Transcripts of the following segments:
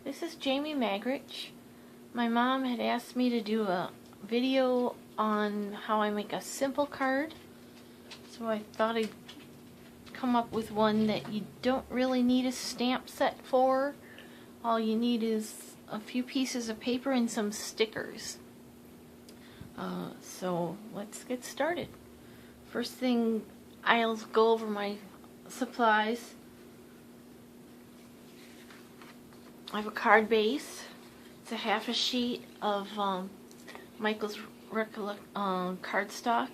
This is Jamie Magrich. My mom had asked me to do a video on how I make a simple card, so I thought I'd come up with one that you don't really need a stamp set for. All you need is a few pieces of paper and some stickers. So let's get started. First thing, I'll go over my supplies. I have a card base. It's a half a sheet of Michaels cardstock,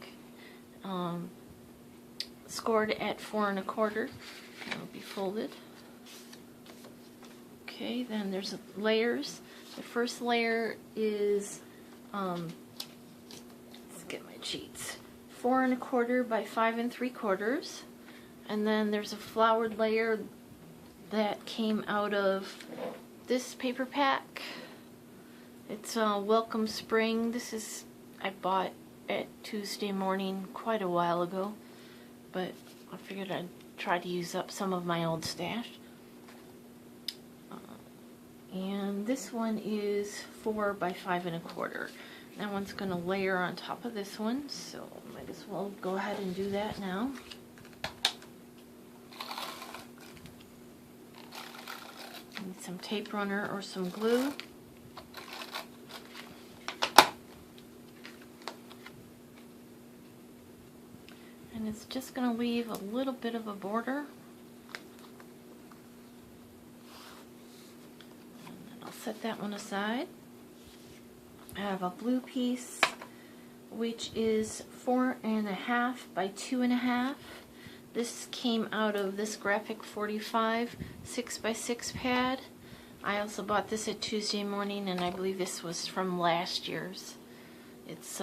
scored at 4 1/4. It'll be folded. Okay, then there's layers. The first layer is, let's get my sheets, 4 1/4 by 5 3/4, and then there's a flowered layer that came out of this paper pack. It's Welcome Spring. This is, I bought at Tuesday Morning quite a while ago, but I figured I'd try to use up some of my old stash. And this one is 4 by 5 1/4. That one's going to layer on top of this one, so might as well go ahead and do that now. Need some tape runner or some glue. And it's just going to leave a little bit of a border. And then I'll set that one aside. I have a blue piece, which is 4 1/2 by 2 1/2. This came out of this Graphic 45 6 by 6 pad. I also bought this at Tuesday Morning, and I believe this was from last year's. It's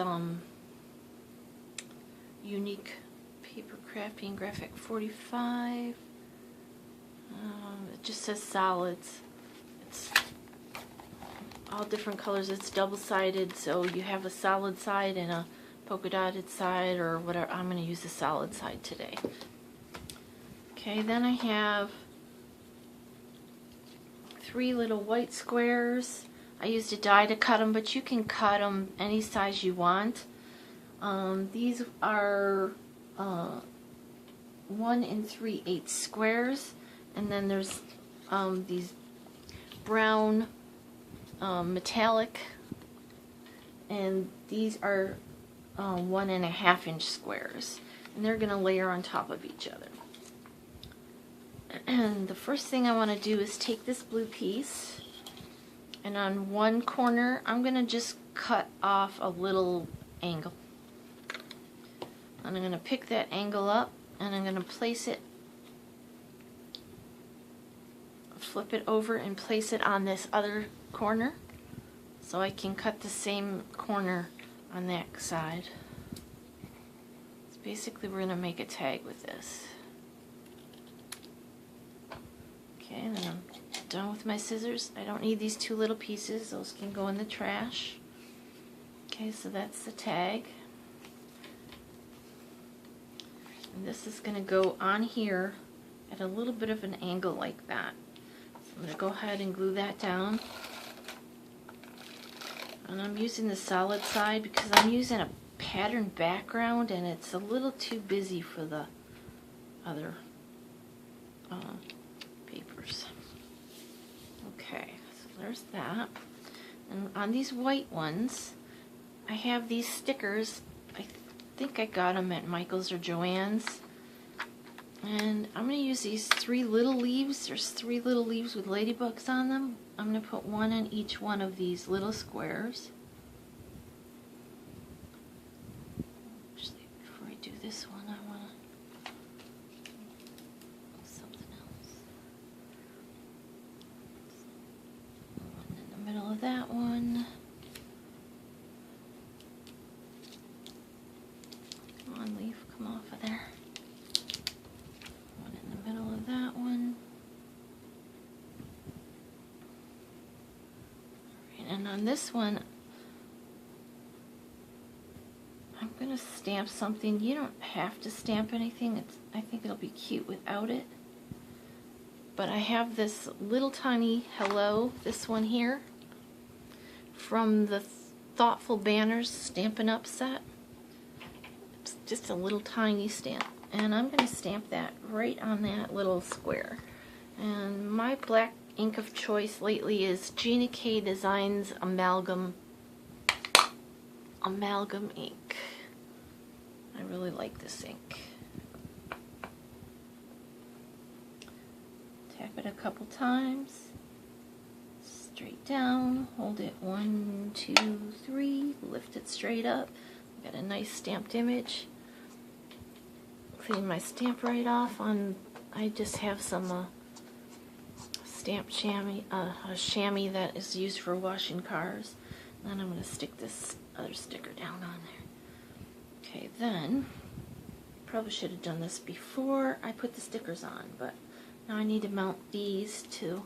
Unique Paper Crafting Graphic 45. It just says solids. It's all different colors. It's double-sided, so you have a solid side and a polka dotted side or whatever. I'm going to use the solid side today. Okay, then I have 3 little white squares. I used a die to cut them, but you can cut them any size you want. These are 1 3/8 squares, and then there's these brown metallic, and these are 1 1/2 inch squares, and they're going to layer on top of each other. And the first thing I want to do is take this blue piece, and on one corner I'm going to just cut off a little angle. And I'm going to pick that angle up, and I'm going to place it, flip it over and place it on this other corner, so I can cut the same corner on that side. So basically we're going to make a tag with this. Okay, and then I'm done with my scissors. I don't need these 2 little pieces. Those can go in the trash. Okay, so that's the tag. And this is going to go on here at a little bit of an angle like that. So I'm going to go ahead and glue that down. And I'm using the solid side because I'm using a pattern background, and it's a little too busy for the other papers. Okay, so there's that. And on these white ones, I have these stickers. I think I got them at Michael's or Joann's. And I'm going to use these 3 little leaves. There's 3 little leaves with ladybugs on them. I'm going to put 1 in each one of these little squares. Actually, before I do this one, I want to do something else. 1 in the middle of that one. Come on, leaf, come off of there. 1 in the middle of that one. And on this one, I'm going to stamp something. You don't have to stamp anything. I think it'll be cute without it. but I have this little tiny hello, this one here, from the Thoughtful Banners Stampin' Up set. It's just a little tiny stamp, and I'm going to stamp that right on that little square. And my black ink of choice lately is Gina K Designs Amalgam ink. I really like this ink. Tap it a couple times, straight down, hold it 1, 2, 3, lift it straight up. Got a nice stamped image. Clean my stamp right off on, I just have some stamped chamois, a chamois that is used for washing cars. And then I'm going to stick this other sticker down on there. Okay, then, probably should have done this before I put the stickers on, but now I need to mount these to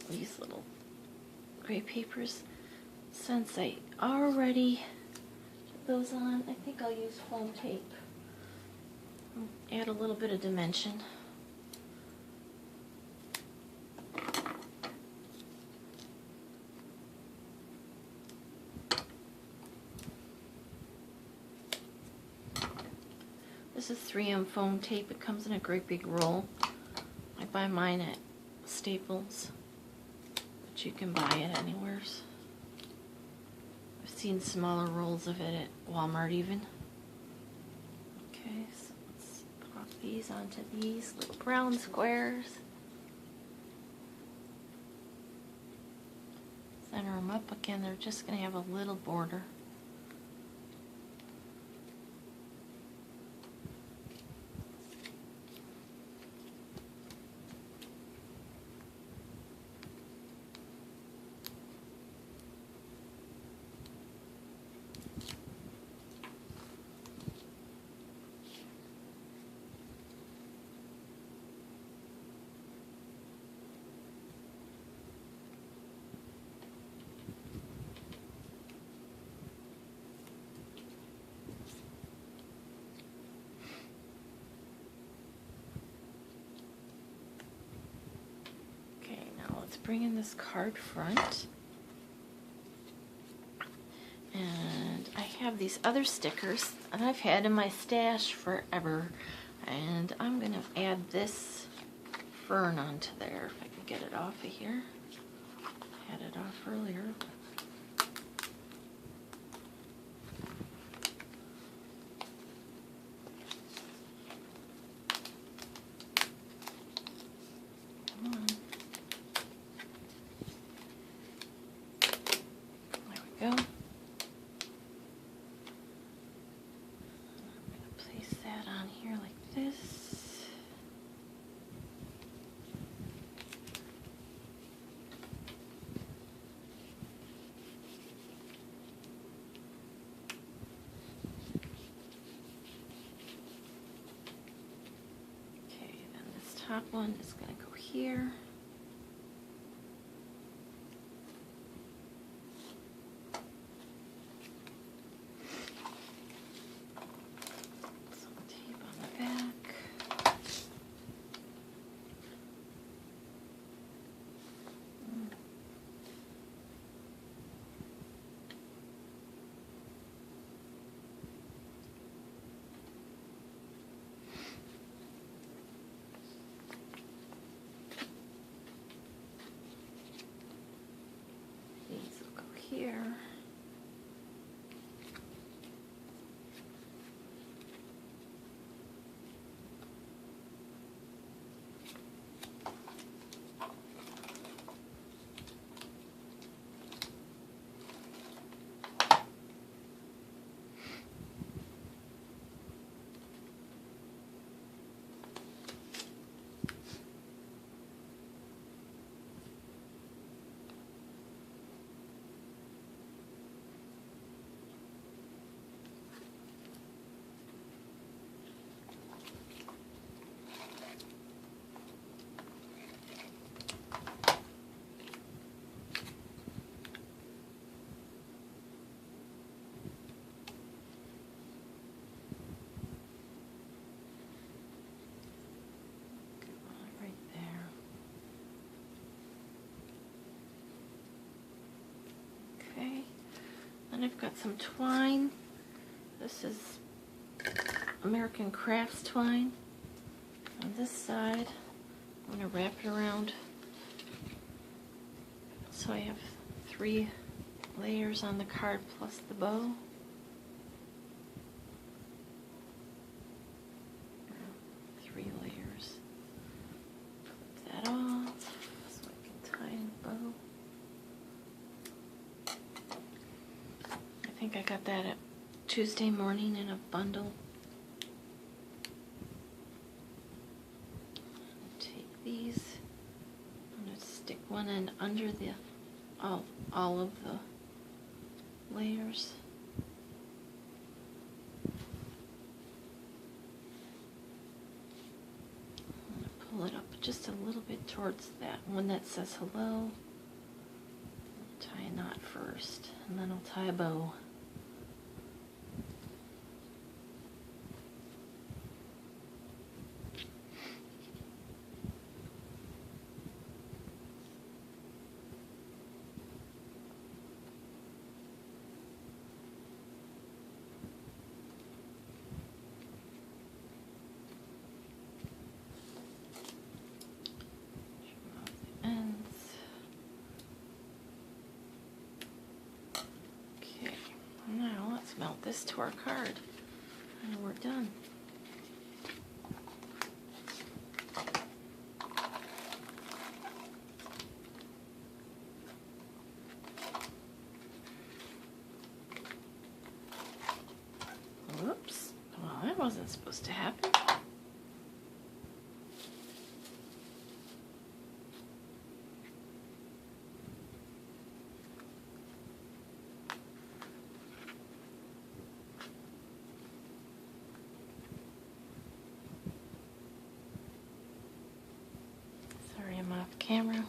these little gray papers. Since I already put those on, I think I'll use foam tape. Add a little bit of dimension. This is 3M foam tape. It comes in a great big roll. I buy mine at Staples, but you can buy it anywhere. I've seen smaller rolls of it at Walmart even. Okay, so let's pop these onto these little brown squares. Center them up again. They're just going to have a little border. Bring in this card front, and I have these other stickers that I've had in my stash forever, and I'm going to add this fern onto there if I can get it off of here. I had it off earlier. Go. I'm going to place that on here like this. Okay, then this top one is going to go here. Okay. Then I've got some twine. This is American Crafts twine. On this side, I'm going to wrap it around so I have 3 layers on the card plus the bow. 3 layers. Put that off so I can tie in the bow. I think I got that at Tuesday morning in a bundle. Take these. I'm going to stick one in under the all of the layers. I'm going to pull it up just a little bit towards that one that says hello. Tie a knot first, and then I'll tie a bow. Now let's mount this to our card and we're done. Whoops, well that wasn't supposed to happen. I'm off camera.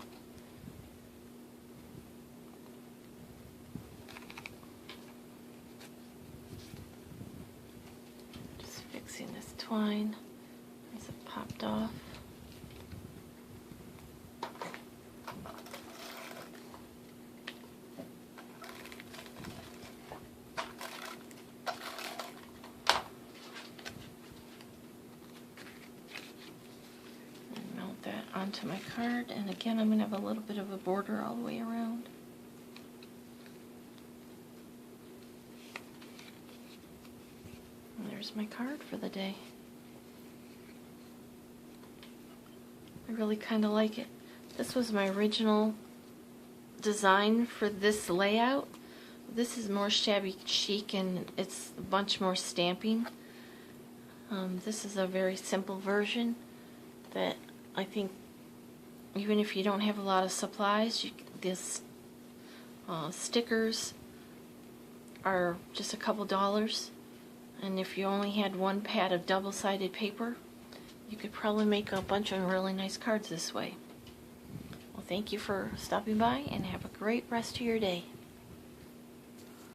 Just fixing this twine as it popped off. Onto my card, and again I'm going to have a little bit of a border all the way around. And there's my card for the day. I really kind of like it. This was my original design for this layout. This is more shabby chic and it's a bunch more stamping. This is a very simple version that I think even if you don't have a lot of supplies, this stickers are just a couple dollars, and if you only had one pad of double-sided paper, you could probably make a bunch of really nice cards this way. Well, thank you for stopping by, and have a great rest of your day.